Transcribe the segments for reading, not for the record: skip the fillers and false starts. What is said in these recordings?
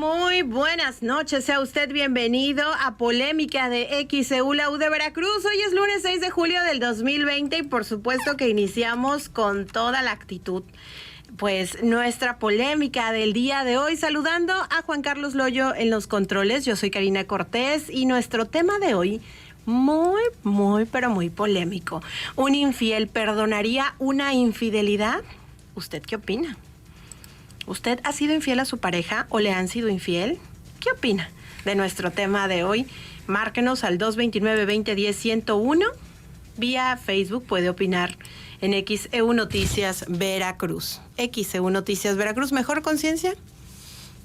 muy buenas noches. Sea usted bienvenido a Polémica de XEU, la U de Veracruz. Hoy es lunes 6 de julio del 2020 y por supuesto que iniciamos con toda la actitud. Pues nuestra polémica del día de hoy, saludando a Juan Carlos Loyo en los controles. Yo soy Karina Cortés y nuestro tema de hoy, pero muy polémico. ¿Un infiel perdonaría una infidelidad? ¿Usted qué opina? ¿Usted ha sido infiel a su pareja o le han sido infiel? ¿Qué opina de nuestro tema de hoy? Márquenos al 229-2010-101. Vía Facebook puede opinar en XEU Noticias Veracruz. XEU Noticias Veracruz, ¿mejor conciencia?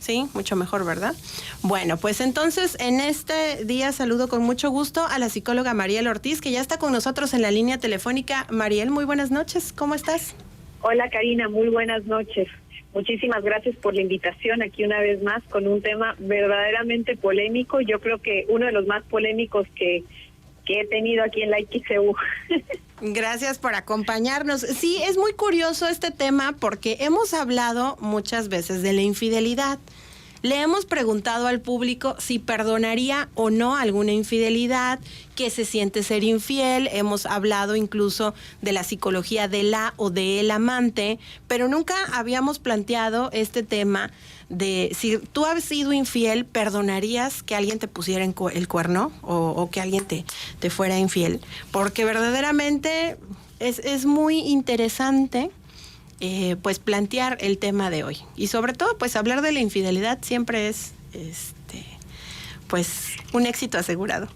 Sí, mucho mejor, ¿verdad? Bueno, pues entonces en este día saludo con mucho gusto a la psicóloga Mariel Ortiz, que ya está con nosotros en la línea telefónica. Mariel, muy buenas noches, ¿cómo estás? Hola Karina, muy buenas noches. Muchísimas gracias por la invitación aquí una vez más con un tema verdaderamente polémico. Yo creo que uno de los más polémicos que he tenido aquí en la XEU. Gracias por acompañarnos. Sí, es muy curioso este tema porque hemos hablado muchas veces de la infidelidad. Le hemos preguntado al público si perdonaría o no alguna infidelidad, qué se siente ser infiel. Hemos hablado incluso de la psicología de la o del amante, pero nunca habíamos planteado este tema de si tú has sido infiel, ¿perdonarías que alguien te pusiera el cuerno o que alguien te fuera infiel? Porque verdaderamente es muy interesante pues plantear el tema de hoy y sobre todo pues hablar de la infidelidad siempre es pues un éxito asegurado.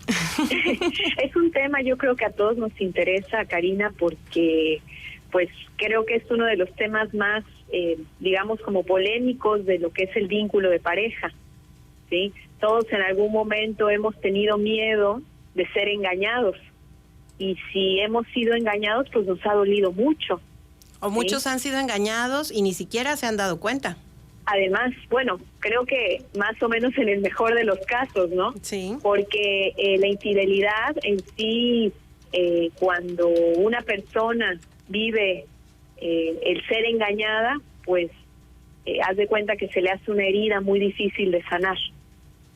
Es un tema, yo creo que a todos nos interesa, Karina, porque pues creo que es uno de los temas más digamos como polémicos de lo que es el vínculo de pareja, ¿sí? Todos en algún momento hemos tenido miedo de ser engañados y si hemos sido engañados pues nos ha dolido mucho. O muchos han sido engañados y ni siquiera se han dado cuenta. Además, bueno, creo que más o menos en el mejor de los casos, ¿no? Sí. Porque la infidelidad en sí, cuando una persona vive el ser engañada, pues haz de cuenta que se le hace una herida muy difícil de sanar.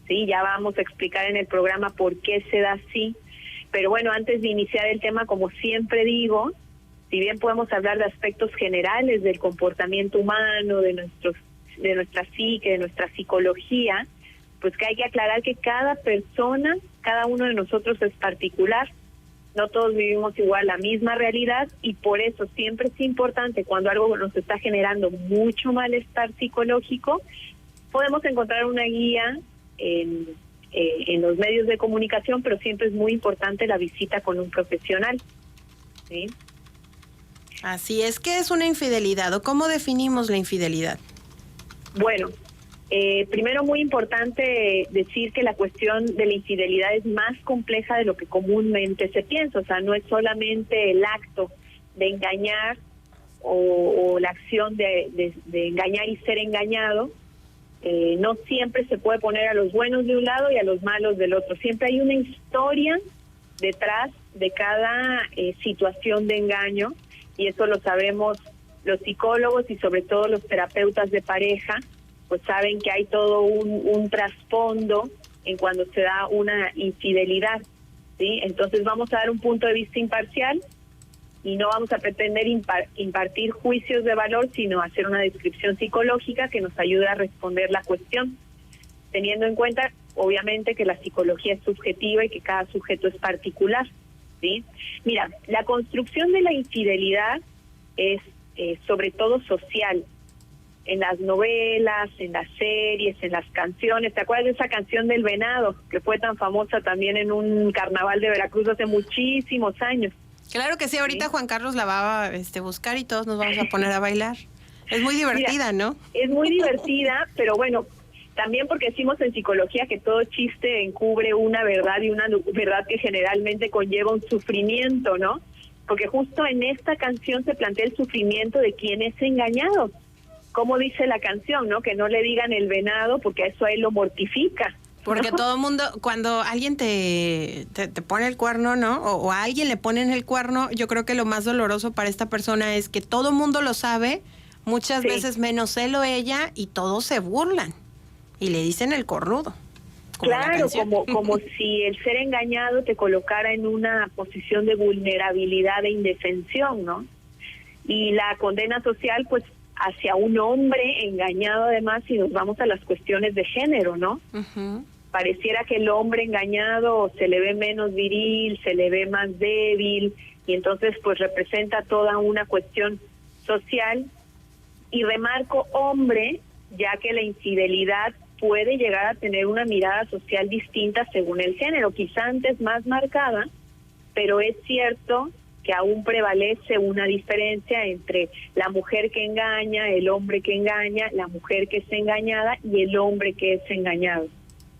Sí, ya vamos a explicar en el programa por qué se da así. Pero bueno, antes de iniciar el tema, como siempre digo, si bien podemos hablar de aspectos generales del comportamiento humano, de nuestra psique, de nuestra psicología, pues que hay que aclarar que cada persona, cada uno de nosotros es particular. No todos vivimos igual la misma realidad y por eso siempre es importante cuando algo nos está generando mucho malestar psicológico, podemos encontrar una guía en los medios de comunicación, pero siempre es muy importante la visita con un profesional, ¿sí? Así es. ¿Qué es una infidelidad o cómo definimos la infidelidad? Bueno, primero muy importante decir que la cuestión de la infidelidad es más compleja de lo que comúnmente se piensa. O sea, no es solamente el acto de engañar o la acción de engañar y ser engañado. No siempre se puede poner a los buenos de un lado y a los malos del otro. Siempre hay una historia detrás de cada situación de engaño. Y eso lo sabemos los psicólogos y sobre todo los terapeutas de pareja, pues saben que hay todo un trasfondo en cuando se da una infidelidad, ¿sí? Entonces vamos a dar un punto de vista imparcial y no vamos a pretender impartir juicios de valor, sino hacer una descripción psicológica que nos ayude a responder la cuestión, teniendo en cuenta, obviamente, que la psicología es subjetiva y que cada sujeto es particular. ¿Sí? Mira, la construcción de la infidelidad es sobre todo social. En las novelas, en las series, en las canciones. ¿Te acuerdas de esa canción del venado que fue tan famosa también en un carnaval de Veracruz hace muchísimos años? Claro que sí, ahorita ¿sí? Juan Carlos la va a buscar y todos nos vamos a poner a bailar. Es muy divertida, mira, ¿no? Es muy divertida, pero bueno, también porque decimos en psicología que todo chiste encubre una verdad y una verdad que generalmente conlleva un sufrimiento, ¿no? Porque justo en esta canción se plantea el sufrimiento de quien es engañado. Como dice la canción, ¿no? Que no le digan el venado porque eso a él lo mortifica. Porque todo el mundo, cuando alguien te pone el cuerno, ¿no? O a alguien le ponen el cuerno, yo creo que lo más doloroso para esta persona es que todo el mundo lo sabe, muchas veces menos él o ella, y todos se burlan. Y le dicen el cornudo. Claro, como si el ser engañado te colocara en una posición de vulnerabilidad e indefensión, ¿no? Y la condena social, pues, hacia un hombre engañado, además, si nos vamos a las cuestiones de género, ¿no? Uh-huh. Pareciera que el hombre engañado se le ve menos viril, se le ve más débil, y entonces, pues, representa toda una cuestión social. Y remarco hombre, ya que la infidelidad puede llegar a tener una mirada social distinta según el género, quizá antes más marcada, pero es cierto que aún prevalece una diferencia entre la mujer que engaña, el hombre que engaña, la mujer que es engañada y el hombre que es engañado,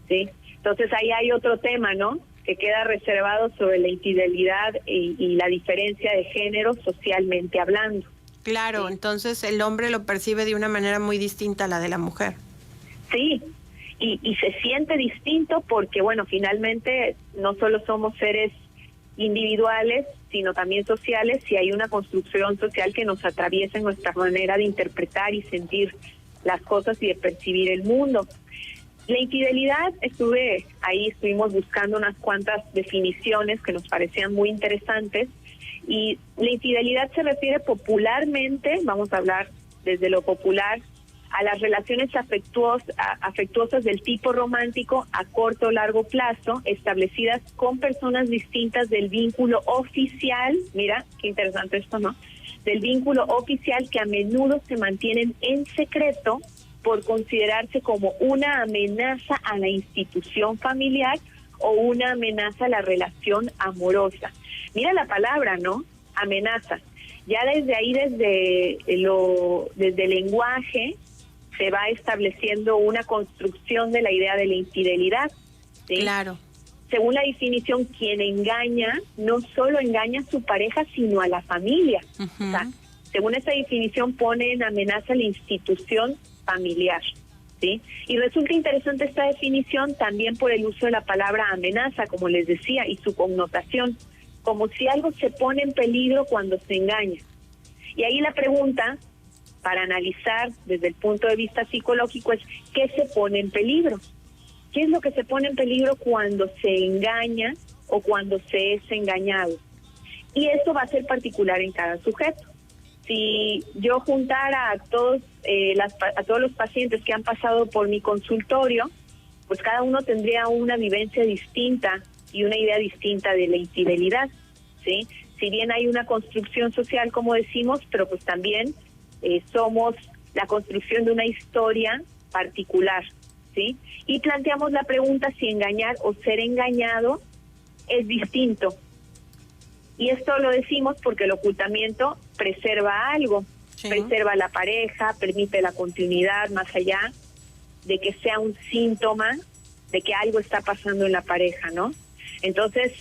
¿sí? Entonces ahí hay otro tema, ¿no?, que queda reservado sobre la infidelidad y la diferencia de género socialmente hablando. Claro, ¿sí? Entonces el hombre lo percibe de una manera muy distinta a la de la mujer. Sí, y se siente distinto porque, bueno, finalmente no solo somos seres individuales, sino también sociales, y hay una construcción social que nos atraviesa en nuestra manera de interpretar y sentir las cosas y de percibir el mundo. La infidelidad, estuvimos buscando unas cuantas definiciones que nos parecían muy interesantes, y la infidelidad se refiere popularmente, vamos a hablar desde lo popular, a las relaciones afectuosas del tipo romántico a corto o largo plazo, establecidas con personas distintas del vínculo oficial, mira, qué interesante esto, ¿no?, del vínculo oficial, que a menudo se mantienen en secreto por considerarse como una amenaza a la institución familiar o una amenaza a la relación amorosa. Mira la palabra, ¿no?, amenaza. Ya desde ahí, desde el lenguaje, se va estableciendo una construcción de la idea de la infidelidad, ¿sí? Claro. Según la definición, quien engaña no solo engaña a su pareja, sino a la familia. Uh-huh. O sea, según esta definición, pone en amenaza la institución familiar, ¿sí? Y resulta interesante esta definición también por el uso de la palabra amenaza, como les decía, y su connotación, como si algo se pone en peligro cuando se engaña. Y ahí la pregunta, para analizar desde el punto de vista psicológico, es ¿qué se pone en peligro? ¿Qué es lo que se pone en peligro cuando se engaña o cuando se es engañado? Y eso va a ser particular en cada sujeto. Si yo juntara a todos los pacientes que han pasado por mi consultorio, pues cada uno tendría una vivencia distinta y una idea distinta de la infidelidad, ¿sí? Si bien hay una construcción social, como decimos, pero pues también somos la construcción de una historia particular, ¿sí? Y planteamos la pregunta si engañar o ser engañado es distinto. Y esto lo decimos porque el ocultamiento preserva algo, sí, preserva a la pareja, permite la continuidad más allá de que sea un síntoma de que algo está pasando en la pareja, ¿no? Entonces,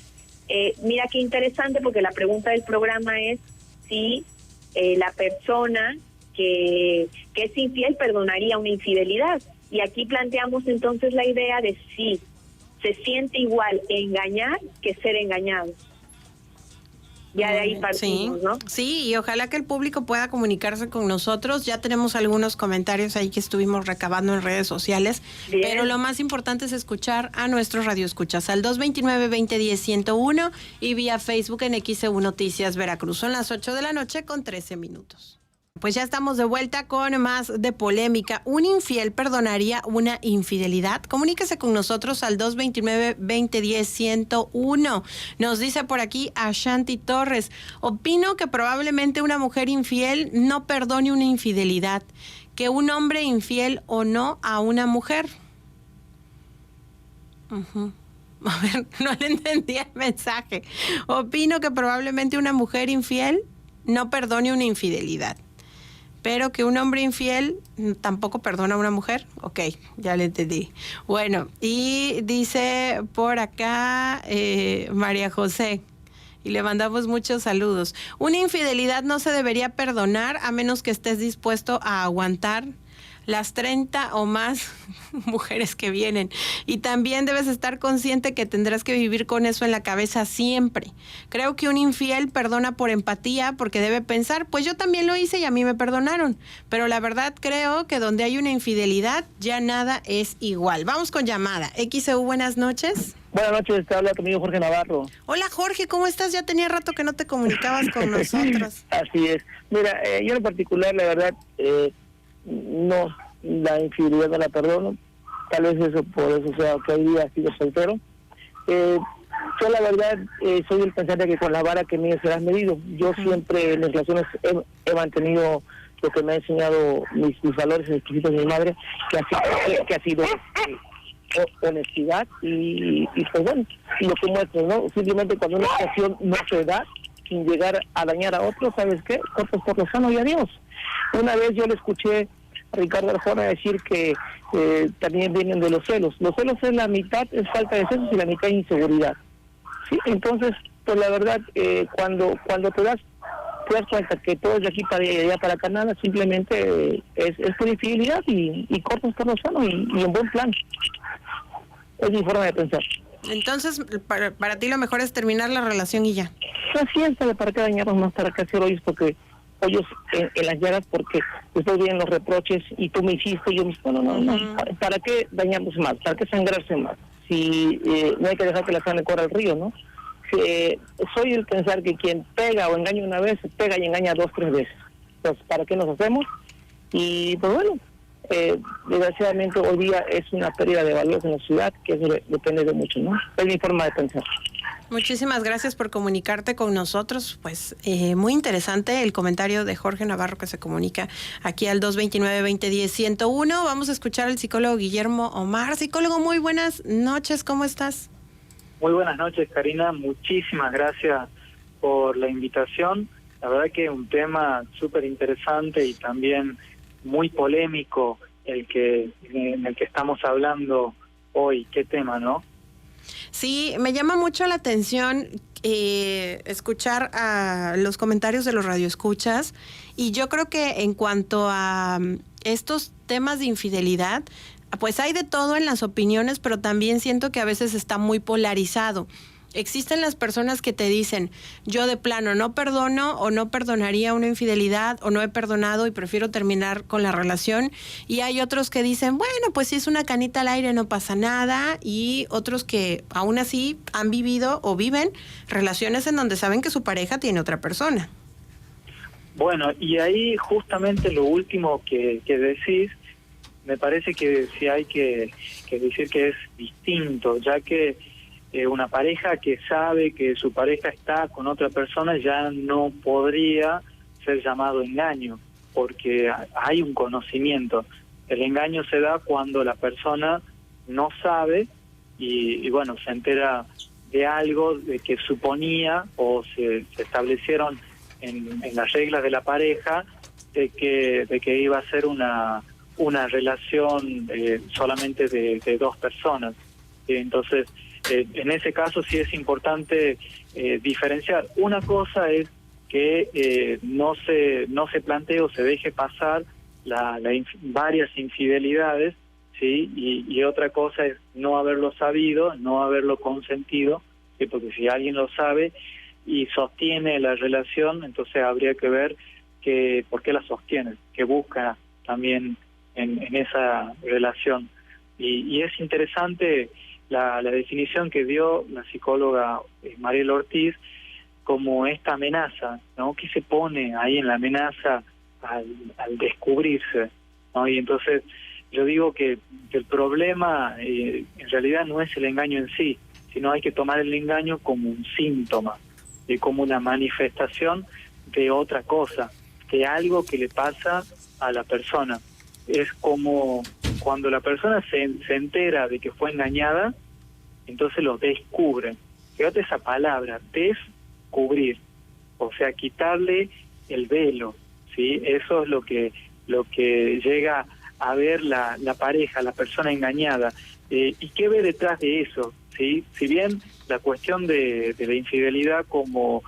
mira qué interesante, porque la pregunta del programa es si la persona que es infiel perdonaría una infidelidad. Y aquí planteamos entonces la idea de si se siente igual engañar que ser engañado. Ya de ahí partimos, sí, ¿no? Sí, y ojalá que el público pueda comunicarse con nosotros. Ya tenemos algunos comentarios ahí que estuvimos recabando en redes sociales. Bien. Pero lo más importante es escuchar a nuestros radioescuchas al 229-2010-101 y vía Facebook en XEU Noticias Veracruz. Son las 8 de la noche con 13 minutos. Pues ya estamos de vuelta con más de polémica. ¿Un infiel perdonaría una infidelidad? Comuníquese con nosotros al 229-2010-101. Nos dice por aquí Ashanti Torres: opino que probablemente una mujer infiel no perdone una infidelidad, que un hombre infiel o no a una mujer. Uh-huh. A ver, no le entendí el mensaje. Opino que probablemente una mujer infiel no perdone una infidelidad, pero que un hombre infiel tampoco perdona a una mujer. Ok, ya le entendí. Bueno, y dice por acá María José, y le mandamos muchos saludos: una infidelidad no se debería perdonar a menos que estés dispuesto a aguantar las 30 o más mujeres que vienen. Y también debes estar consciente que tendrás que vivir con eso en la cabeza siempre. Creo que un infiel perdona por empatía porque debe pensar, pues yo también lo hice y a mí me perdonaron. Pero la verdad creo que donde hay una infidelidad ya nada es igual. Vamos con llamada. XEU, buenas noches. Buenas noches, te habla tu amigo Jorge Navarro. Hola Jorge, ¿cómo estás? Ya tenía rato que no te comunicabas con nosotros. Así es. Mira, yo en particular, la verdad, no, la infidelidad no la perdono. Tal vez eso por eso sea que hoy día sido soltero. Yo la verdad soy el pensante que con la vara que mides serás medido. Yo siempre en mis relaciones he mantenido lo que me ha enseñado mis valores exquisitos de mi madre, que ha sido honestidad y pues bueno, lo que muestro, ¿no? Simplemente cuando una situación no se da, sin llegar a dañar a otro, ¿sabes qué? Cortos por lo sano y adiós. Una vez yo le escuché a Ricardo Arjona decir que también vienen de los celos. Los celos es la mitad, es falta de celos y la mitad es inseguridad. ¿Sí? Entonces, pues la verdad, cuando te das cuenta que todo es de aquí para allá y de allá para acá nada, simplemente es tu infidelidad y cortos por lo sano y un buen plan. Es mi forma de pensar. Entonces, para ti lo mejor es terminar la relación y ya. Así es, ¿para qué dañarnos más? ¿Para qué hacer hoyos? Porque hoyos en las llagas, porque después vienen los reproches y tú me hiciste, yo me... No. ¿Para qué dañarnos más? ¿Para qué sangrarse más? Si no hay que dejar que la sangre corra al río, ¿no? Soy el pensar que quien pega o engaña una vez, pega y engaña 2, 3 veces. Entonces, ¿para qué nos hacemos? Y pues bueno, desgraciadamente hoy día es una pérdida de valores en la ciudad que eso depende de mucho, ¿no? Es mi forma de pensar. Muchísimas gracias por comunicarte con nosotros. Pues muy interesante el comentario de Jorge Navarro que se comunica aquí al 229-2010-101. Vamos a escuchar al psicólogo Guillermo Omar. Psicólogo, muy buenas noches, ¿cómo estás? Muy buenas noches, Karina. Muchísimas gracias por la invitación. La verdad que es un tema súper interesante y también muy polémico en el que estamos hablando hoy. ¿Qué tema, no? Sí, me llama mucho la atención escuchar a los comentarios de los radioescuchas y yo creo que en cuanto a estos temas de infidelidad, pues hay de todo en las opiniones, pero también siento que a veces está muy polarizado. Existen las personas que te dicen, yo de plano no perdono o no perdonaría una infidelidad o no he perdonado y prefiero terminar con la relación. Y hay otros que dicen, bueno, pues si es una canita al aire no pasa nada. Y otros que aún así han vivido o viven relaciones en donde saben que su pareja tiene otra persona. Bueno, y ahí justamente lo último que decís, me parece que sí hay que decir que es distinto, ya que una pareja que sabe que su pareja está con otra persona ya no podría ser llamado engaño, porque hay un conocimiento. El engaño se da cuando la persona no sabe y bueno, se entera de algo de que suponía o se establecieron en las reglas de la pareja de que iba a ser una relación solamente de 2 personas. Entonces, en ese caso sí es importante diferenciar. Una cosa es que no se plantee o se deje pasar varias infidelidades, ¿sí? Y otra cosa es no haberlo sabido, no haberlo consentido, ¿sí? Porque si alguien lo sabe y sostiene la relación, entonces habría que ver por qué la sostiene, qué busca también en esa relación. Y es interesante la definición que dio la psicóloga Mariel Ortiz como esta amenaza, ¿no? Que se pone ahí en la amenaza al descubrirse, ¿no? Y entonces yo digo que el problema en realidad no es el engaño en sí, sino hay que tomar el engaño como un síntoma, como una manifestación de otra cosa, de algo que le pasa a la persona. Es como cuando la persona se entera de que fue engañada, entonces lo descubre. Fíjate esa palabra, descubrir, o sea, quitarle el velo, ¿sí? Eso es lo que llega a ver la pareja, la persona engañada. ¿Y qué ve detrás de eso? ¿Sí? Si bien la cuestión de la infidelidad como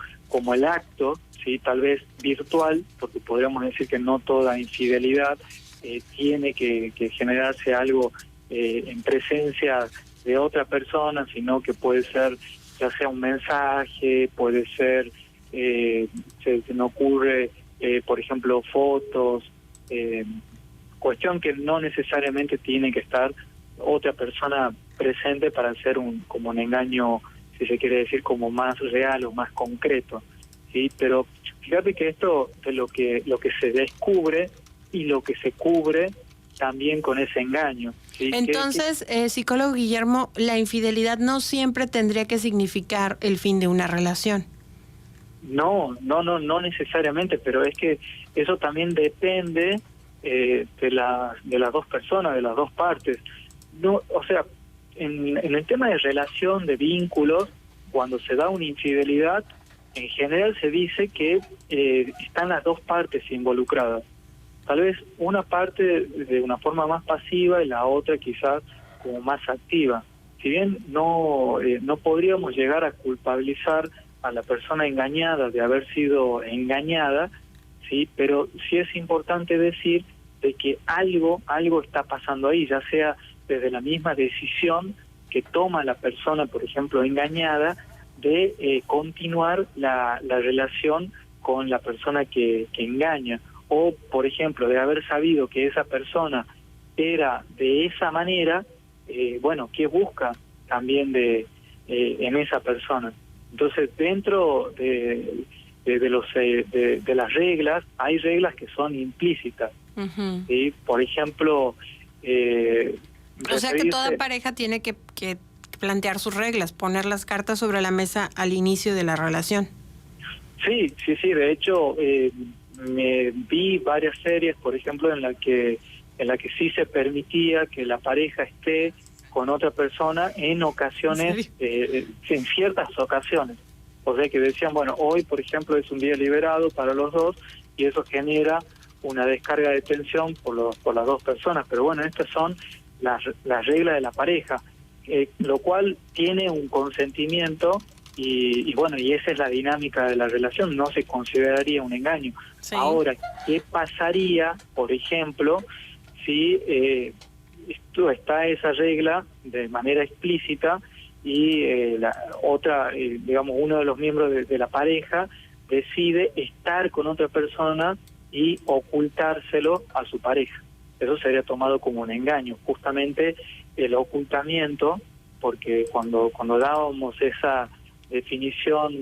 el acto, ¿sí? Tal vez virtual, porque podríamos decir que no toda infidelidad tiene que generarse algo en presencia de otra persona, sino que puede ser ya sea un mensaje, puede ser, se me ocurre, por ejemplo, fotos, cuestión que no necesariamente tiene que estar otra persona presente para hacer como un engaño, si se quiere decir, como más real o más concreto, ¿sí? Pero fíjate que esto de lo que se descubre y lo que se cubre también con ese engaño, ¿sí? Entonces, psicólogo Guillermo, la infidelidad no siempre tendría que significar el fin de una relación. No necesariamente, pero es que eso también depende de las dos personas, de las dos partes. No, o sea, en el tema de relación, de vínculos, cuando se da una infidelidad, en general se dice que están las dos partes involucradas. Tal vez una parte de una forma más pasiva y la otra quizás como más activa. Si bien no podríamos llegar a culpabilizar a la persona engañada de haber sido engañada, sí, pero sí es importante decir de que algo está pasando ahí, ya sea desde la misma decisión que toma la persona, por ejemplo, engañada, de continuar la relación con la persona que engaña, o, por ejemplo, de haber sabido que esa persona era de esa manera, bueno, ¿qué busca también en esa persona? Entonces, dentro de las reglas, hay reglas que son implícitas. Uh-huh. ¿Sí? Por ejemplo, o sea que toda pareja tiene que plantear sus reglas, poner las cartas sobre la mesa al inicio de la relación. Sí. De hecho, me vi varias series, por ejemplo, en la que sí se permitía que la pareja esté con otra persona en ocasiones, en ciertas ocasiones. O sea que decían, bueno, hoy, por ejemplo, es un día liberado para los dos y eso genera una descarga de tensión por las dos personas. Pero bueno, estas son las reglas de la pareja, lo cual tiene un consentimiento y bueno, y esa es la dinámica de la relación, no se consideraría un engaño. Sí. Ahora, ¿qué pasaría, por ejemplo, si está esa regla de manera explícita y la otra, digamos, uno de los miembros de la pareja decide estar con otra persona y ocultárselo a su pareja? Eso sería tomado como un engaño, justamente el ocultamiento, porque cuando dábamos esa definición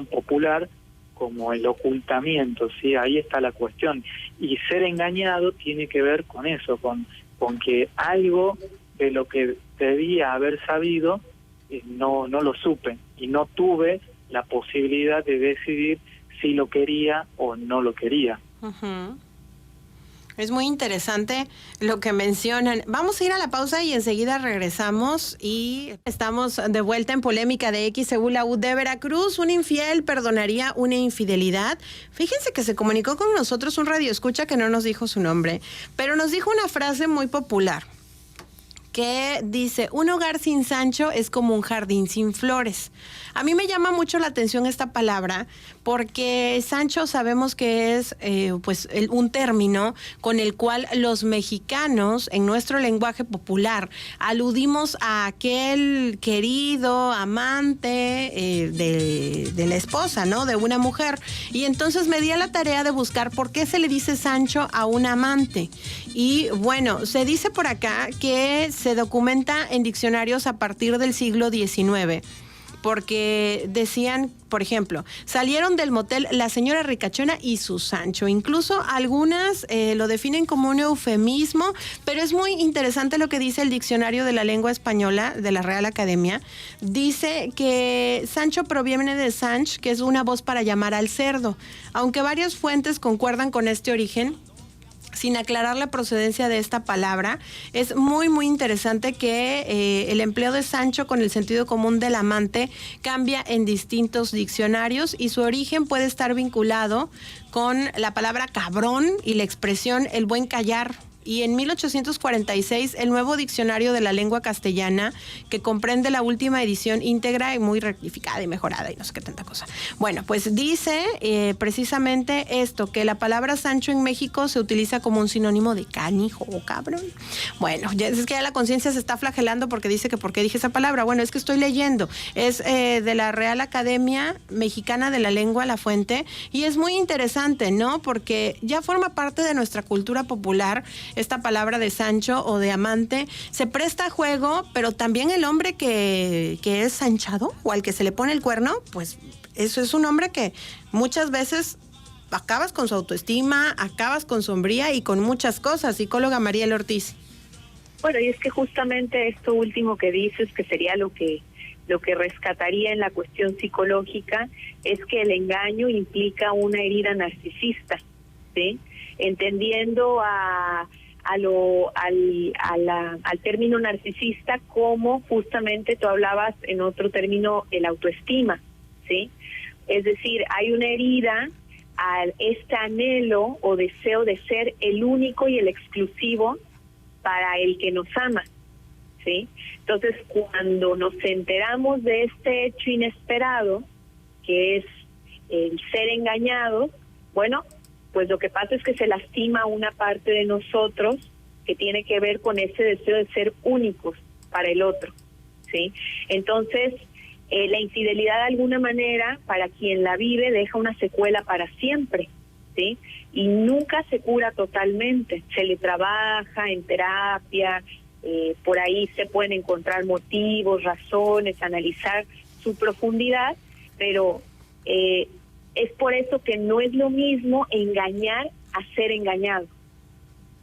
popular como el ocultamiento, ¿sí? Ahí está la cuestión. Y ser engañado tiene que ver con eso, con que algo de lo que debía haber sabido no lo supe y no tuve la posibilidad de decidir si lo quería o no lo quería. Uh-huh. Es muy interesante lo que mencionan. Vamos a ir a la pausa y enseguida regresamos y estamos de vuelta en Polémica de XEULA de Veracruz. Un infiel perdonaría una infidelidad. Fíjense que se comunicó con nosotros un radioescucha que no nos dijo su nombre, pero nos dijo una frase muy popular que dice: un hogar sin Sancho es como un jardín sin flores. A mí me llama mucho la atención esta palabra porque Sancho sabemos que es un término con el cual los mexicanos en nuestro lenguaje popular aludimos a aquel querido amante de la esposa, ¿no? De una mujer. Y entonces me di a la tarea de buscar por qué se le dice Sancho a un amante. Y bueno, se dice por acá que se documenta en diccionarios a partir del siglo XIX, porque decían, por ejemplo, salieron del motel la señora ricachona y su Sancho. Incluso algunas lo definen como un eufemismo, pero es muy interesante lo que dice el diccionario de la lengua española de la Real Academia. Dice que Sancho proviene de sanch, que es una voz para llamar al cerdo. Aunque varias fuentes concuerdan con este origen, sin aclarar la procedencia de esta palabra, es muy, muy interesante que el empleo de Sancho con el sentido común del amante cambia en distintos diccionarios y su origen puede estar vinculado con la palabra cabrón y la expresión el buen callar y en 1846 el Nuevo Diccionario de la Lengua Castellana, que comprende la última edición íntegra y muy rectificada y mejorada y no sé qué tanta cosa. Bueno, pues dice precisamente esto, que la palabra Sancho en México se utiliza como un sinónimo de canijo o cabrón. Bueno, es que ya la conciencia se está flagelando porque dice que por qué dije esa palabra. Bueno, es que estoy leyendo. Es de la Real Academia Mexicana de la Lengua, La Fuente, y es muy interesante, ¿no? Porque ya forma parte de nuestra cultura popular esta palabra de Sancho o de amante. Se presta a juego, pero también el hombre que es sanchado o al que se le pone el cuerno, pues eso es un hombre que muchas veces acabas con su autoestima, acabas con su hombría y con muchas cosas. Psicóloga Mariela Ortiz. Bueno, y es que justamente esto último que dices, que sería lo que rescataría en la cuestión psicológica, es que el engaño implica una herida narcisista, ¿sí? Entendiendo al término narcisista como justamente tú hablabas en otro término, el autoestima, ¿sí? Es decir, hay una herida a este anhelo o deseo de ser el único y el exclusivo para el que nos ama, ¿sí? Entonces, cuando nos enteramos de este hecho inesperado, que es el ser engañado, bueno, pues lo que pasa es que se lastima una parte de nosotros que tiene que ver con ese deseo de ser únicos para el otro, ¿sí? Entonces, la infidelidad de alguna manera, para quien la vive, deja una secuela para siempre, ¿sí? Y nunca se cura totalmente. Se le trabaja en terapia, por ahí se pueden encontrar motivos, razones, analizar su profundidad, pero es por eso que no es lo mismo engañar a ser engañado,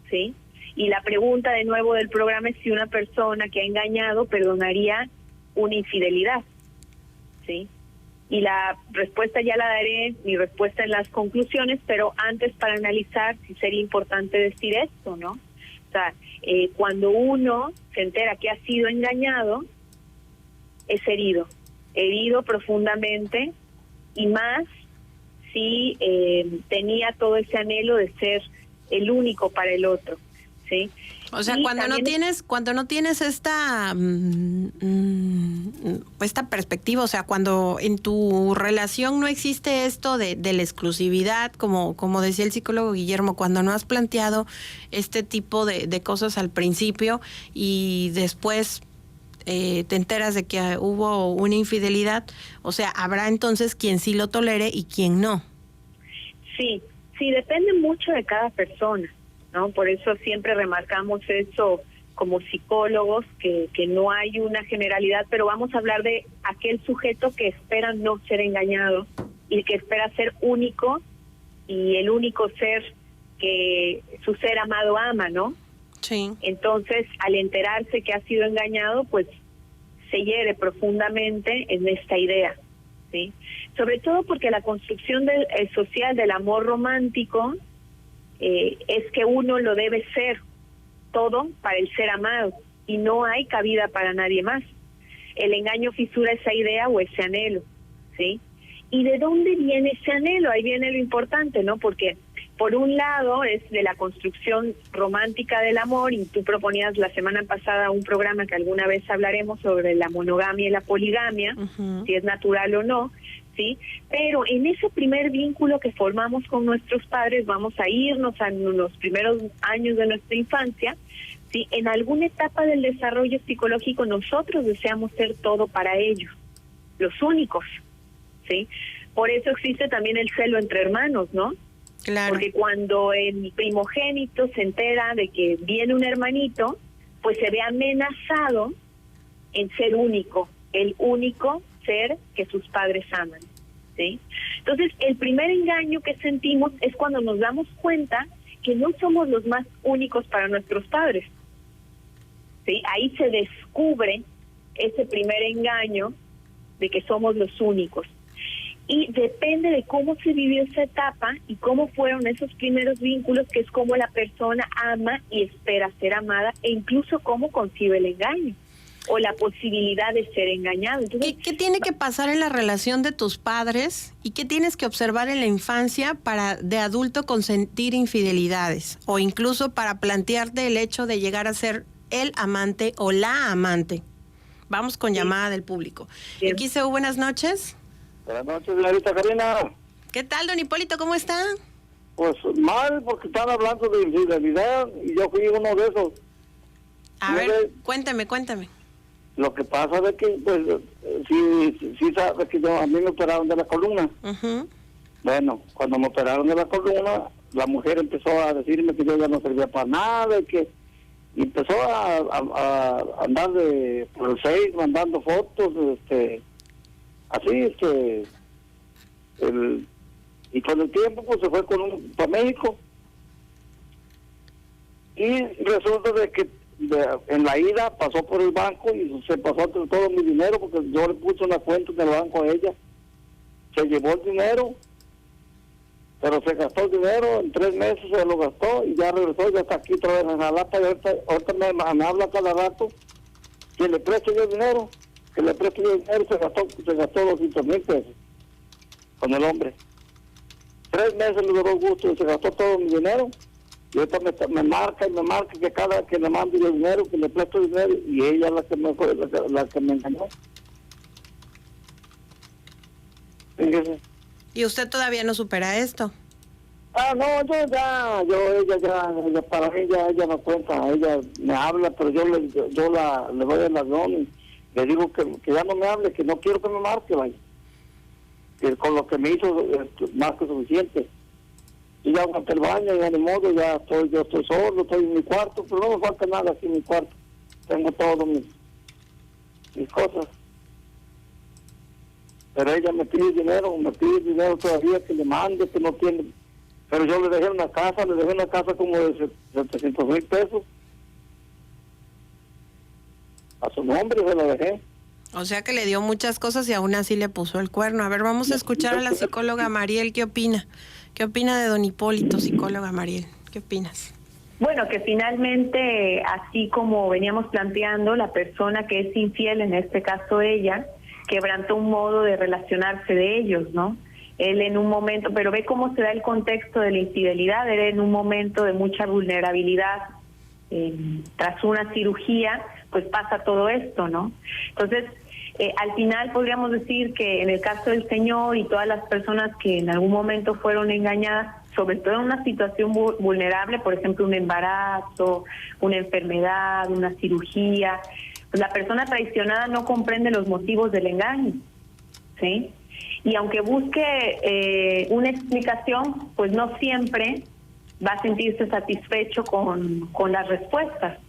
¿sí? Y la pregunta de nuevo del programa es si una persona que ha engañado perdonaría una infidelidad, ¿sí? Y la respuesta ya la daré, mi respuesta en las conclusiones, pero antes, para analizar, sí sería importante decir esto, ¿no? O sea, cuando uno se entera que ha sido engañado, es herido profundamente, y más si tenía todo ese anhelo de ser el único para el otro, ¿sí? O sea, cuando no tienes esta esta perspectiva, o sea, cuando en tu relación no existe esto de la exclusividad, como decía el psicólogo Guillermo, cuando no has planteado este tipo de cosas al principio y después te enteras de que hubo una infidelidad, o sea, habrá entonces quien sí lo tolere y quien no. Sí, depende mucho de cada persona, ¿no? Por eso siempre remarcamos eso como psicólogos, que no hay una generalidad, pero vamos a hablar de aquel sujeto que espera no ser engañado y que espera ser único, y el único ser que su ser amado ama, ¿no? Sí. Entonces, al enterarse que ha sido engañado, pues se hiere profundamente en esta idea, ¿sí? Sobre todo porque la construcción social del amor romántico es que uno lo debe ser todo para el ser amado y no hay cabida para nadie más. El engaño fisura esa idea o ese anhelo, ¿sí? ¿Y de dónde viene ese anhelo? Ahí viene lo importante, ¿no? Porque por un lado es de la construcción romántica del amor, y tú proponías la semana pasada un programa que alguna vez hablaremos sobre la monogamia y la poligamia, si es natural o no, ¿sí? Pero en ese primer vínculo que formamos con nuestros padres, vamos a irnos a los primeros años de nuestra infancia, ¿sí? En alguna etapa del desarrollo psicológico nosotros deseamos ser todo para ellos, los únicos, ¿sí? Por eso existe también el celo entre hermanos, ¿no? Claro. Porque cuando el primogénito se entera de que viene un hermanito, pues se ve amenazado en ser único, el único ser que sus padres aman, ¿sí? Entonces, el primer engaño que sentimos es cuando nos damos cuenta que no somos los más únicos para nuestros padres, ¿sí? Ahí se descubre ese primer engaño de que somos los únicos. Y depende de cómo se vivió esa etapa y cómo fueron esos primeros vínculos, que es cómo la persona ama y espera ser amada, e incluso cómo concibe el engaño o la posibilidad de ser engañado. Entonces, ¿Qué tiene que pasar en la relación de tus padres y qué tienes que observar en la infancia para de adulto consentir infidelidades o incluso para plantearte el hecho de llegar a ser el amante o la amante? Vamos con llamada del público. Bien. XEU, buenas noches. Buenas noches, señorita Karina. ¿Qué tal, don Hipólito? ¿Cómo está? Pues mal, porque están hablando de infidelidad y yo fui uno de esos. A ver, cuéntame. Lo que pasa es que, pues, sí sabes que a mí me operaron de la columna. Uh-huh. Bueno, cuando me operaron de la columna, la mujer empezó a decirme que yo ya no servía para nada y empezó a andar por el Face mandando fotos, así, y con el tiempo pues se fue para México y resulta de que en la ida pasó por el banco y se pasó todo mi dinero porque yo le puse una cuenta del banco a ella, se llevó el dinero, pero se gastó el dinero, en 3 meses se lo gastó y ya regresó, ya está aquí otra vez en Jalapa y ahorita me habla cada rato que le presto yo dinero, se gastó 200,000 pesos con el hombre. 3 meses le duró gusto y se gastó todo mi dinero y ahorita me marca que cada que le mando yo dinero, que le presto dinero y ella es la que me engañó. Fíjese. ¿Y usted todavía no supera esto? No, ella para mí ella no cuenta, ella me habla, pero yo le doy el ladrón y le digo que ya no me hable, que no quiero que me marque, vaya. Que con lo que me hizo más que suficiente. Y ya aguanté el baño, ya ni modo, yo estoy solo, estoy en mi cuarto, pero no me falta nada aquí en mi cuarto. Tengo todas mis cosas. Pero ella me pide dinero todavía que le mande, que no tiene. Pero yo le dejé una casa como de 700,000 pesos. A su nombre se la dejé. O sea que le dio muchas cosas y aún así le puso el cuerno. A ver, vamos a escuchar a la psicóloga Mariel. ¿Qué opina? ¿Qué opina de don Hipólito, psicóloga Mariel? ¿Qué opinas? bueno, que finalmente, así como veníamos planteando, la persona que es infiel, en este caso ella, quebrantó un modo de relacionarse de ellos, ¿no? Él en un momento, pero ve cómo se da el contexto de la infidelidad, él en un momento de mucha vulnerabilidad, tras una cirugía, pues pasa todo esto, ¿no? Entonces, al final podríamos decir que en el caso del señor y todas las personas que en algún momento fueron engañadas, sobre todo en una situación vulnerable, por ejemplo, un embarazo, una enfermedad, una cirugía, pues la persona traicionada no comprende los motivos del engaño, ¿sí? Y aunque busque una explicación, pues no siempre va a sentirse satisfecho con las respuestas,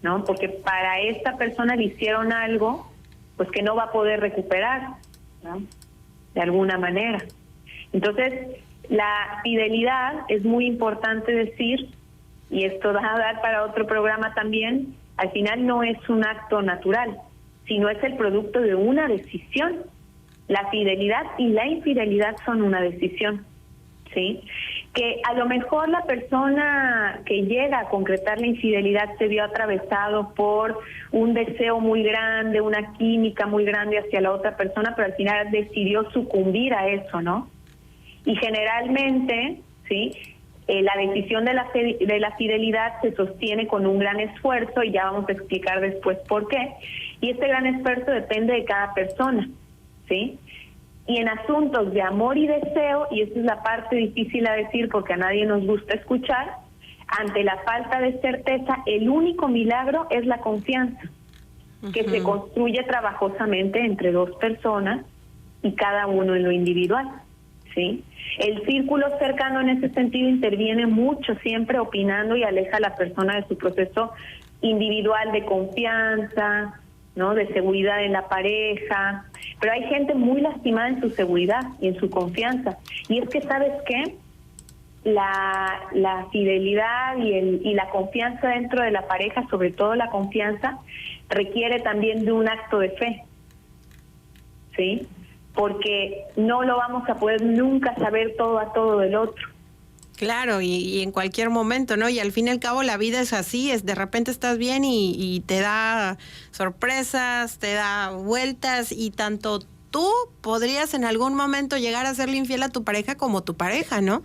¿no? Porque para esta persona le hicieron algo, pues que no va a poder recuperar, ¿no? De alguna manera. Entonces, la fidelidad es muy importante decir, y esto va a dar para otro programa también, al final no es un acto natural, sino es el producto de una decisión. La fidelidad y la infidelidad son una decisión, ¿sí? Que a lo mejor la persona que llega a concretar la infidelidad se vio atravesado por un deseo muy grande, una química muy grande hacia la otra persona, pero al final decidió sucumbir a eso, ¿no? Y generalmente, ¿sí?, la decisión de la fidelidad se sostiene con un gran esfuerzo, y ya vamos a explicar después por qué. Y este gran esfuerzo depende de cada persona, ¿sí? Y en asuntos de amor y deseo, y esta es la parte difícil a decir porque a nadie nos gusta escuchar, ante la falta de certeza, el único milagro es la confianza, que se construye trabajosamente entre dos personas y cada uno en lo individual, ¿sí? El círculo cercano en ese sentido interviene mucho, siempre opinando, y aleja a la persona de su proceso individual de confianza, ¿no?, de seguridad en la pareja. Pero hay gente muy lastimada en su seguridad y en su confianza. Y es que, ¿sabes qué? La fidelidad y la confianza dentro de la pareja, sobre todo la confianza, requiere también de un acto de fe, ¿sí? Porque no lo vamos a poder nunca saber todo a todo del otro. Claro, y en cualquier momento, ¿no? Y al fin y al cabo la vida es así, de repente estás bien y te da sorpresas, te da vueltas, y tanto tú podrías en algún momento llegar a serle infiel a tu pareja como tu pareja, ¿no?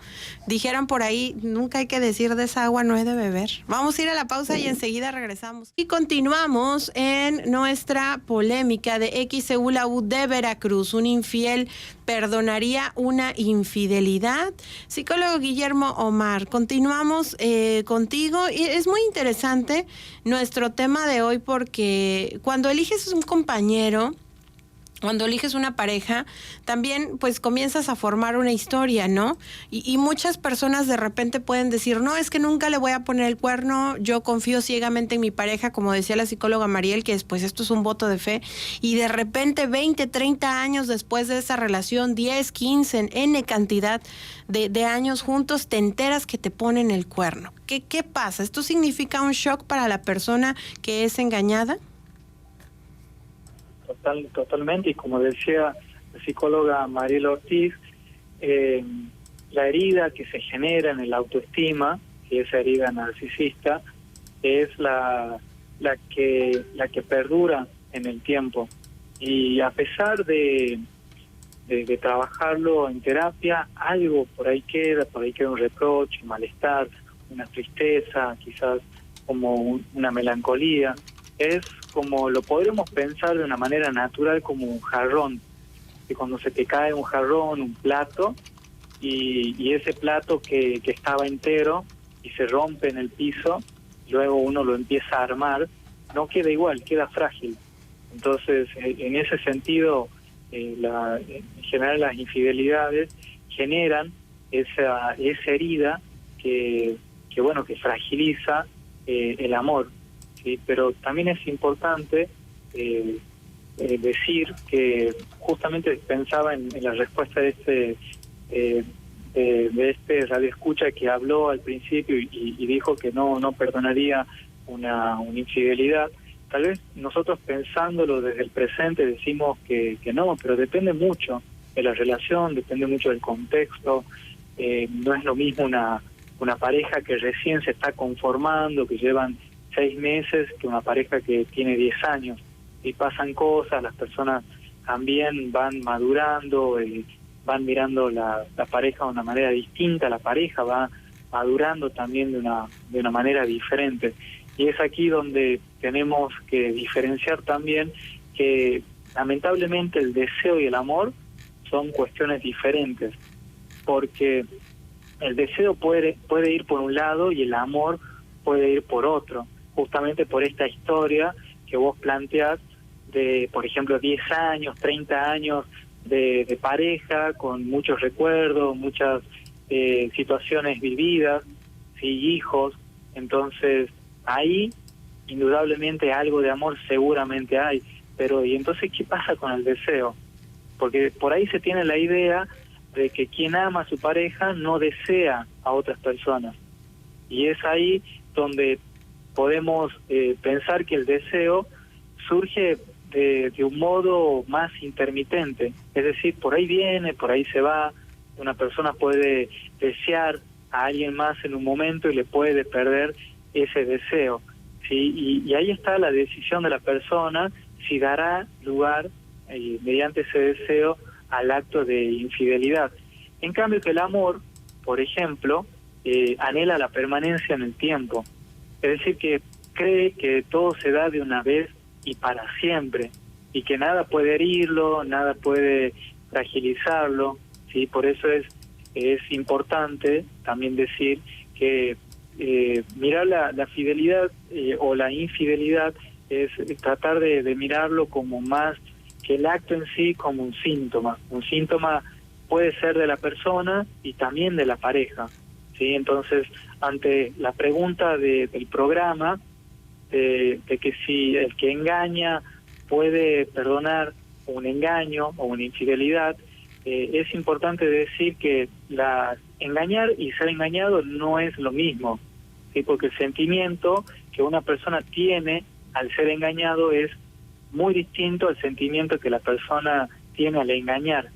Dijeran por ahí, nunca hay que decir de esa agua no he de beber. Vamos a ir a la pausa y enseguida regresamos. Y continuamos en nuestra polémica de XEULA-U de Veracruz. Un infiel perdonaría una infidelidad. Psicólogo Guillermo Omar, continuamos contigo. Y es muy interesante nuestro tema de hoy, porque cuando eliges un compañero, cuando eliges una pareja, también pues comienzas a formar una historia, ¿no? Y muchas personas de repente pueden decir, no, es que nunca le voy a poner el cuerno, yo confío ciegamente en mi pareja, como decía la psicóloga Mariel, que después esto es un voto de fe, y de repente 20, 30 años después de esa relación, 10, 15, N cantidad de años juntos, te enteras que te ponen el cuerno. ¿Qué pasa? ¿Esto significa un shock para la persona que es engañada? Totalmente, y como decía la psicóloga Mariel Ortiz, la herida que se genera en el autoestima, y esa herida narcisista, es la que perdura en el tiempo. Y a pesar de trabajarlo en terapia, algo por ahí queda un reproche, un malestar, una tristeza, quizás como una melancolía. Es como lo podremos pensar de una manera natural, como un jarrón, que cuando se te cae un jarrón, un plato, y ese plato que estaba entero y se rompe en el piso, luego uno lo empieza a armar, no queda igual, queda frágil. Entonces, en ese sentido, en general las infidelidades generan esa herida que fragiliza el amor. Sí, pero también es importante decir que justamente pensaba en la respuesta de este radioescucha que habló al principio y dijo que no perdonaría una infidelidad. Tal vez nosotros pensándolo desde el presente decimos que no, pero depende mucho de la relación, depende mucho del contexto. No es lo mismo una pareja que recién se está conformando, que llevan 6 meses, que una pareja que tiene 10 años. Y pasan cosas, las personas también van madurando, van mirando la pareja de una manera distinta, la pareja va madurando también de una manera diferente. Y es aquí donde tenemos que diferenciar también que lamentablemente el deseo y el amor son cuestiones diferentes, porque el deseo puede ir por un lado y el amor puede ir por otro, justamente por esta historia que vos planteás de, por ejemplo, 10 años, 30 años de pareja, con muchos recuerdos, muchas situaciones vividas, ¿sí? Hijos. Entonces, ahí indudablemente algo de amor seguramente hay, pero ¿y entonces qué pasa con el deseo? Porque por ahí se tiene la idea de que quien ama a su pareja no desea a otras personas, y es ahí donde podemos pensar que el deseo surge de un modo más intermitente, es decir, por ahí viene, por ahí se va. Una persona puede desear a alguien más en un momento y le puede perder ese deseo, ¿sí? Y ahí está la decisión de la persona si dará lugar mediante ese deseo al acto de infidelidad. En cambio que el amor, por ejemplo, anhela la permanencia en el tiempo, es decir, que cree que todo se da de una vez y para siempre, y que nada puede herirlo, nada puede fragilizarlo, ¿sí? Por eso es importante también decir que mirar la fidelidad o la infidelidad es tratar de mirarlo como más que el acto en sí, como un síntoma. Un síntoma puede ser de la persona y también de la pareja, ¿sí? Entonces, ante la pregunta del programa, de que si el que engaña puede perdonar un engaño o una infidelidad, es importante decir que engañar y ser engañado no es lo mismo, ¿sí? Porque el sentimiento que una persona tiene al ser engañado es muy distinto al sentimiento que la persona tiene al engañar.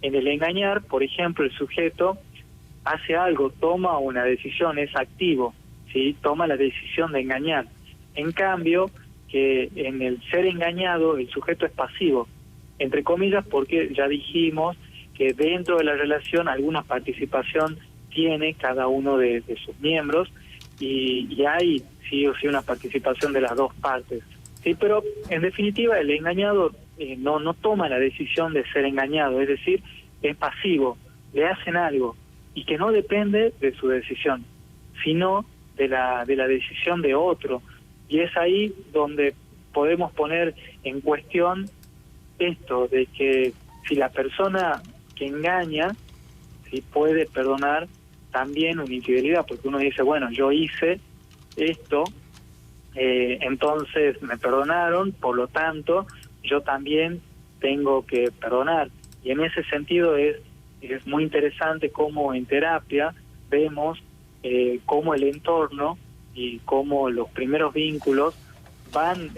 En el engañar, por ejemplo, el sujeto hace algo, toma una decisión, es activo, ¿sí? Toma la decisión de engañar. En cambio, que en el ser engañado el sujeto es pasivo, entre comillas, porque ya dijimos que dentro de la relación alguna participación tiene cada uno de sus miembros y hay sí o sí una participación de las dos partes. Sí, pero en definitiva el engañado no toma la decisión de ser engañado, es decir, es pasivo, le hacen algo y que no depende de su decisión, sino de la decisión de otro. Y es ahí donde podemos poner en cuestión esto de que si la persona que engaña si puede perdonar también una infidelidad, porque uno dice, bueno, yo hice esto, entonces me perdonaron, por lo tanto yo también tengo que perdonar. Y en ese sentido es muy interesante cómo en terapia vemos cómo el entorno y cómo los primeros vínculos van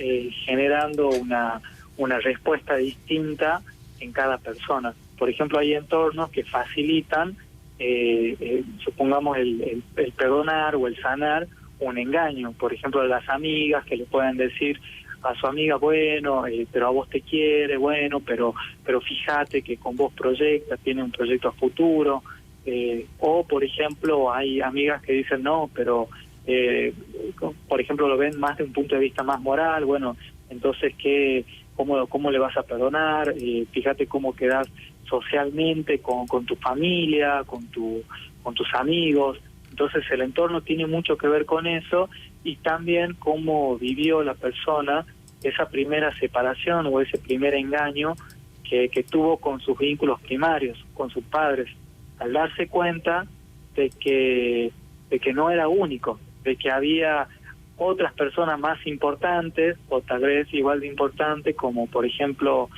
generando una respuesta distinta en cada persona. Por ejemplo, hay entornos que facilitan, supongamos, el perdonar o el sanar un engaño. Por ejemplo, las amigas que le pueden decir a su amiga, bueno, pero a vos te quiere, bueno, pero fíjate que con vos proyecta, tiene un proyecto a futuro. O, por ejemplo, hay amigas que dicen, no, pero, por ejemplo, lo ven más de un punto de vista más moral, bueno, entonces, ¿cómo le vas a perdonar? Fíjate cómo quedás socialmente con tu familia, con tus amigos. Entonces el entorno tiene mucho que ver con eso y también cómo vivió la persona esa primera separación o ese primer engaño que tuvo con sus vínculos primarios, con sus padres, al darse cuenta de que no era único, de que había otras personas más importantes o tal vez igual de importantes, como por ejemplo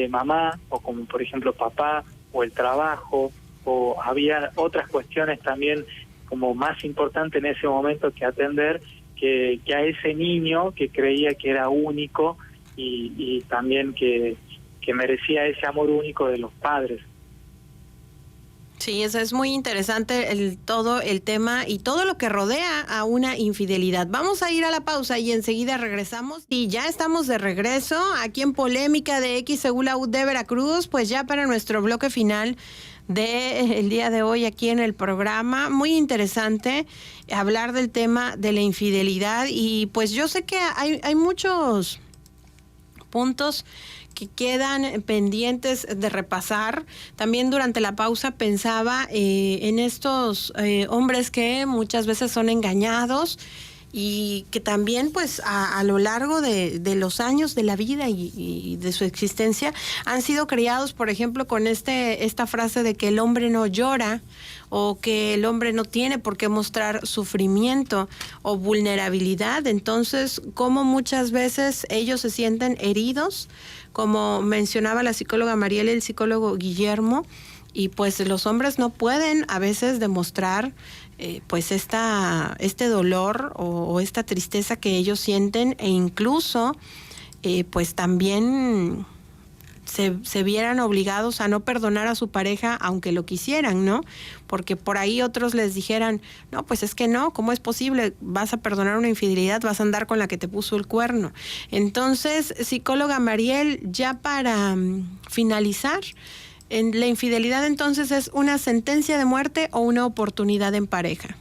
mamá o como por ejemplo papá o el trabajo, o había otras cuestiones también como más importantes en ese momento que atender que a ese niño que creía que era único y también que merecía ese amor único de los padres. Sí, eso es muy interesante todo el tema y todo lo que rodea a una infidelidad. Vamos a ir a la pausa y enseguida regresamos. Y ya estamos de regreso aquí en Polémica de XEULA de Veracruz, pues ya para nuestro bloque final del día de hoy aquí en el programa. Muy interesante hablar del tema de la infidelidad y pues yo sé que hay muchos puntos que quedan pendientes de repasar. También durante la pausa pensaba en estos hombres que muchas veces son engañados y que también pues a lo largo de los años de la vida y de su existencia han sido criados, por ejemplo, con esta frase de que el hombre no llora o que el hombre no tiene por qué mostrar sufrimiento o vulnerabilidad. Entonces, como muchas veces ellos se sienten heridos, como mencionaba la psicóloga Mariela y el psicólogo Guillermo, y pues los hombres no pueden a veces demostrar pues este dolor o esta tristeza que ellos sienten, e incluso pues también se vieran obligados a no perdonar a su pareja aunque lo quisieran, ¿no? Porque por ahí otros les dijeran, no, pues es que no, ¿cómo es posible? Vas a perdonar una infidelidad, vas a andar con la que te puso el cuerno. Entonces, psicóloga Mariel, ya para finalizar, ¿la infidelidad entonces es una sentencia de muerte o una oportunidad en pareja?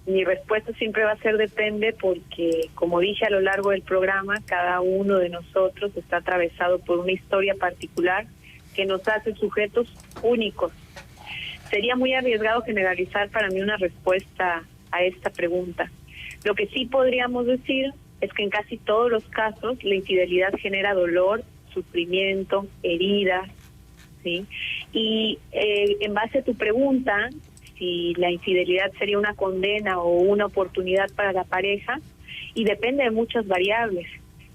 Mi respuesta siempre va a ser depende, porque como dije a lo largo del programa, cada uno de nosotros está atravesado por una historia particular que nos hace sujetos únicos. Sería muy arriesgado generalizar para mí una respuesta a esta pregunta. Lo que sí podríamos decir es que en casi todos los casos la infidelidad genera dolor, sufrimiento, heridas, ¿sí? Y en base a tu pregunta, si la infidelidad sería una condena o una oportunidad para la pareja, y depende de muchas variables.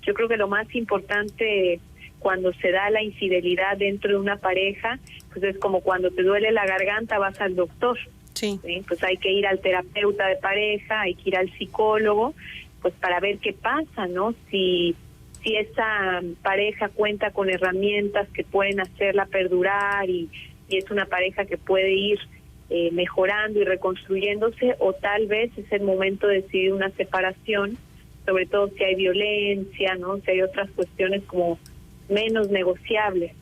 Yo creo que lo más importante cuando se da la infidelidad dentro de una pareja, pues es como cuando te duele la garganta, vas al doctor. Sí. ¿Sí? Pues hay que ir al terapeuta de pareja, hay que ir al psicólogo, pues para ver qué pasa, ¿no? Si esa pareja cuenta con herramientas que pueden hacerla perdurar y y es una pareja que puede ir mejorando y reconstruyéndose, o tal vez es el momento de decidir una separación, sobre todo si hay violencia, ¿no? Si hay otras cuestiones como menos negociables,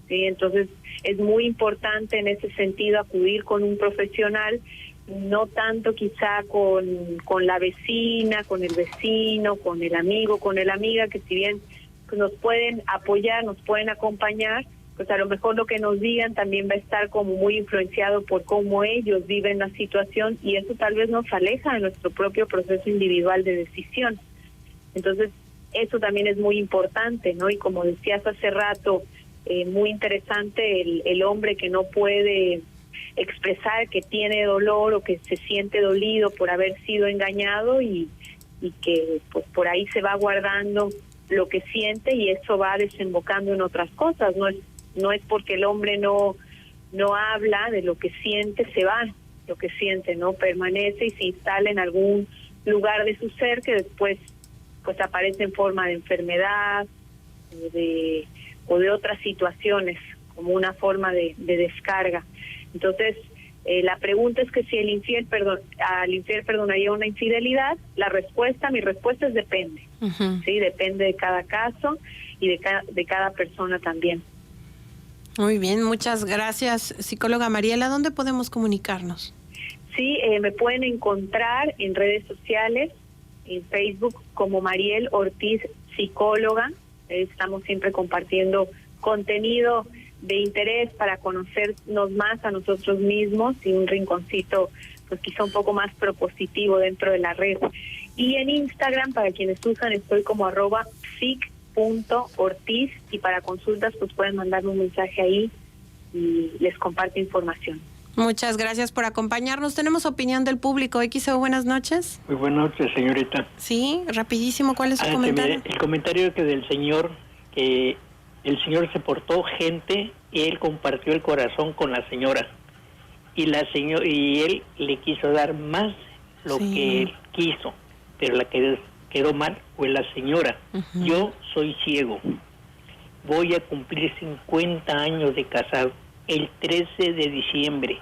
¿sí? Entonces es muy importante en ese sentido acudir con un profesional, no tanto quizá con la vecina, con el vecino, con el amigo, con la amiga, que si bien pues, nos pueden apoyar, nos pueden acompañar, pues a lo mejor lo que nos digan también va a estar como muy influenciado por cómo ellos viven la situación, y eso tal vez nos aleja de nuestro propio proceso individual de decisión. Entonces, eso también es muy importante, ¿no? Y como decías hace rato, muy interesante el hombre que no puede expresar que tiene dolor o que se siente dolido por haber sido engañado y que pues por ahí se va guardando lo que siente, y eso va desembocando en otras cosas. No es porque el hombre no habla de lo que siente, se va, lo que siente, ¿no? Permanece y se instala en algún lugar de su ser que después pues aparece en forma de enfermedad o de otras situaciones, como una forma de descarga. Entonces, la pregunta es que si al infiel perdonaría una infidelidad, mi respuesta es depende. Uh-huh. Sí, depende de cada caso y de cada persona también. Muy bien, muchas gracias, psicóloga Mariela. ¿Dónde podemos comunicarnos? Sí, me pueden encontrar en redes sociales, en Facebook como Mariel Ortiz Psicóloga. Estamos siempre compartiendo contenido de interés para conocernos más a nosotros mismos y un rinconcito pues quizá un poco más propositivo dentro de la red. Y en Instagram, para quienes usan, estoy como @psic.ortiz, y para consultas pues pueden mandarme un mensaje ahí y les comparto información. Muchas gracias por acompañarnos. Tenemos opinión del público. XEU, buenas noches. Muy buenas noches, señorita. Sí, rapidísimo. ¿Cuál es su comentario? El comentario que del señor, que el señor se portó gente y él compartió el corazón con la señora. Y él le quiso dar más lo que él quiso, pero la que quedó mal fue la señora. Uh-huh. Yo soy ciego. Voy a cumplir 50 años de casado el 13 de diciembre,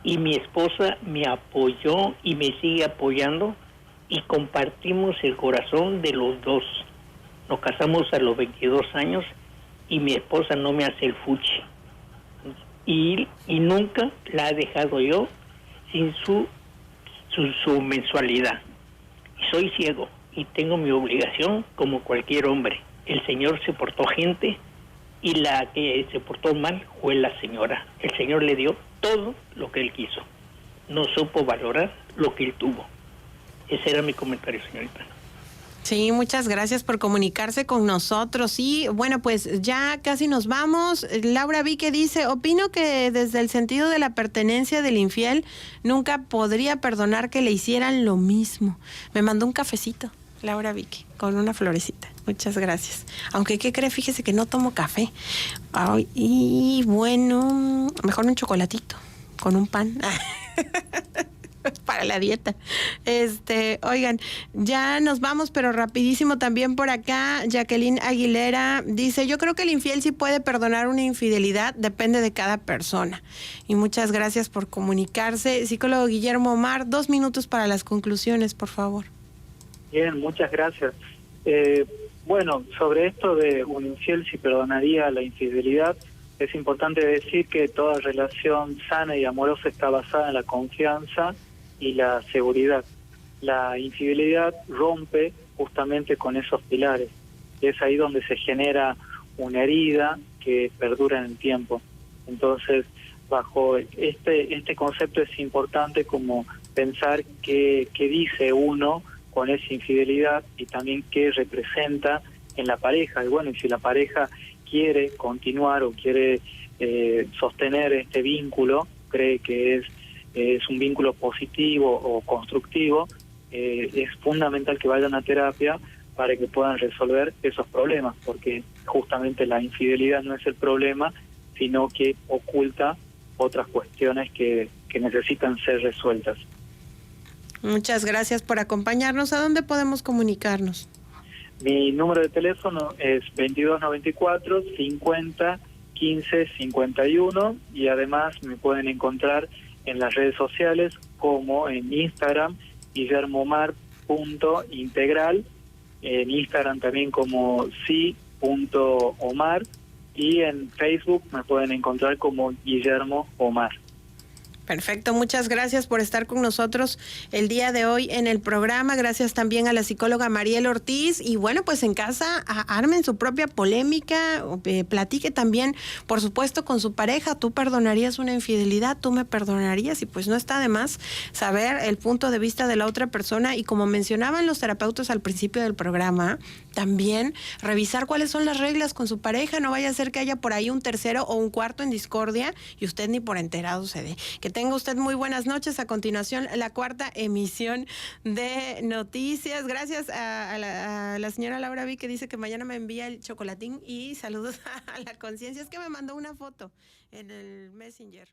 y mi esposa me apoyó y me sigue apoyando, y compartimos el corazón de los dos. Nos casamos a los 22 años y mi esposa no me hace el fuchi, y nunca la he dejado yo sin su mensualidad. Y soy ciego y tengo mi obligación como cualquier hombre. El señor se portó gente, y la que se portó mal fue la señora. El señor le dio todo lo que él quiso. No supo valorar lo que él tuvo. Ese era mi comentario, señorita. Sí, muchas gracias por comunicarse con nosotros. Y bueno, pues ya casi nos vamos. Laura Vique dice, opino que desde el sentido de la pertenencia del infiel, nunca podría perdonar que le hicieran lo mismo. Me mandó un cafecito, Laura Vique, con una florecita. Muchas gracias. Aunque, ¿qué cree? Fíjese que no tomo café. Ay, y bueno, mejor un chocolatito con un pan. Para la dieta. Oigan, ya nos vamos, pero rapidísimo también por acá. Jacqueline Aguilera dice, yo creo que el infiel sí puede perdonar una infidelidad, depende de cada persona. Y muchas gracias por comunicarse. Psicólogo Guillermo Omar, 2 minutos para las conclusiones, por favor. Bien, muchas gracias. Bueno, sobre esto de un infiel si perdonaría la infidelidad, es importante decir que toda relación sana y amorosa está basada en la confianza y la seguridad. La infidelidad rompe justamente con esos pilares. Es ahí donde se genera una herida que perdura en el tiempo. Entonces, bajo este concepto es importante como pensar qué dice uno con esa infidelidad y también qué representa en la pareja. Y bueno, y si la pareja quiere continuar o quiere sostener este vínculo, cree que es un vínculo positivo o constructivo, es fundamental que vayan a terapia para que puedan resolver esos problemas, porque justamente la infidelidad no es el problema, sino que oculta otras cuestiones que necesitan ser resueltas. Muchas gracias por acompañarnos. ¿A dónde podemos comunicarnos? Mi número de teléfono es 2294 50 1551, y además me pueden encontrar en las redes sociales como en Instagram, guillermomar.integral, en Instagram también como si.omar, y en Facebook me pueden encontrar como Guillermo Omar. Perfecto, muchas gracias por estar con nosotros el día de hoy en el programa. Gracias también a la psicóloga Mariel Ortiz. Y bueno, pues en casa armen su propia polémica, platique también, por supuesto, con su pareja. ¿Tú perdonarías una infidelidad? ¿Tú me perdonarías? Y pues no está de más saber el punto de vista de la otra persona. Y como mencionaban los terapeutas al principio del programa, también revisar cuáles son las reglas con su pareja. No vaya a ser que haya por ahí un tercero o un cuarto en discordia y usted ni por enterado se dé. Que tenga usted muy buenas noches. A continuación, la cuarta emisión de noticias. Gracias a la señora Laura V, que dice que mañana me envía el chocolatín, y saludos a la conciencia. Es que me mandó una foto en el Messenger.